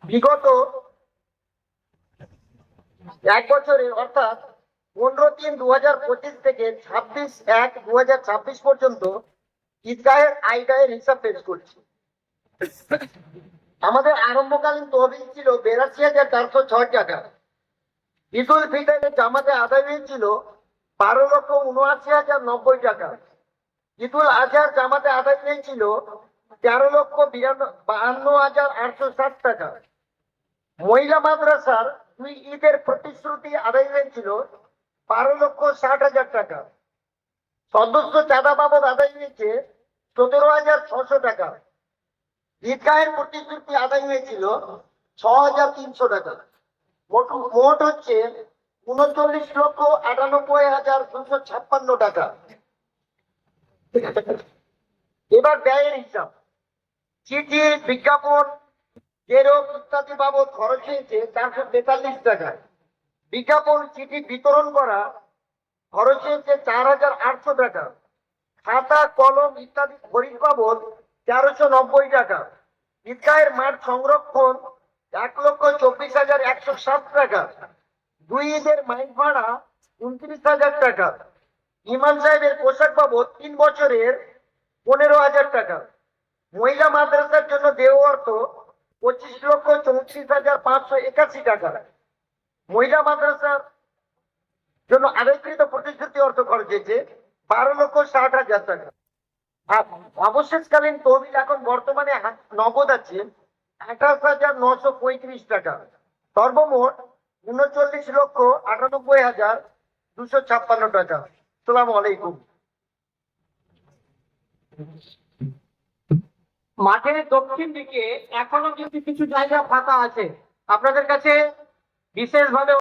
বিগত এক বছরে অর্থাৎ 15/3/2025 থেকে 26/1/2026 পর্যন্ত ঈদগাহের আয়দায়ের হিসাব পেশ করছি। আমাদের আরম্ভকালীন তহবিল ছিল 82,406 টাকা। ঈদ উল ফিতরের জামাতে আদায় হয়েছিল 12,79,090 টাকা। ঈদ উল আজহার জামাতে আদায় হয়েছিল 13,52,860 টাকা। মহিলা মাদ্রাসার দুই ঈদের প্রতিশ্রুতি আদায় হয়েছিল 12,60,000 টাকা। সদস্য চাঁদা বাবদ আদায় হয়েছে 17,600 টাকা। ঈদগাহের প্রতিশ্রুতি আদায় হয়েছিল 6,300 টাকা। মোট হচ্ছে 39,98,256 টাকা। এবার ব্যয়ের হিসাব। চিঠি, বিজ্ঞাপন, এরও ইত্যাদি বাবদ খরচ হয়েছে 443 টাকা। বিজ্ঞাপন চিঠি বিতরণ করা খরচ হয়েছে 4,800 টাকা। খাতা, কলম ইত্যাদি খরিদ বাবদ 1,390 টাকা। ঈদগাহের মাঠ সংরক্ষণ 1,24,107 টাকা। দুই ঈদের মাইক ভাড়া 29,000 টাকা। ইমাম সাহেবের পোশাক বাবদ 3 বছরের 15,000 টাকা। মহিলা মাদ্রাসার জন্য দেয় অর্থ 25,34,581 টাকা। মহিলা মাদ্রাসার জন্য আদায়কৃত প্রতিশ্রুতি অর্থ খরচ হয়েছে 12,60,000 টাকা। অবশেষকালীন তহবিল এখন বর্তমানে নগদ আছে 28,935 টাকা। সর্বমোট 39,98,256 টাকা। আসসালামু আলাইকুম। মাঠের দক্ষিণ দিকে এখনো কিন্তু কিছু জায়গা ফাঁকা আছে, আপনাদের কাছে বিশেষভাবে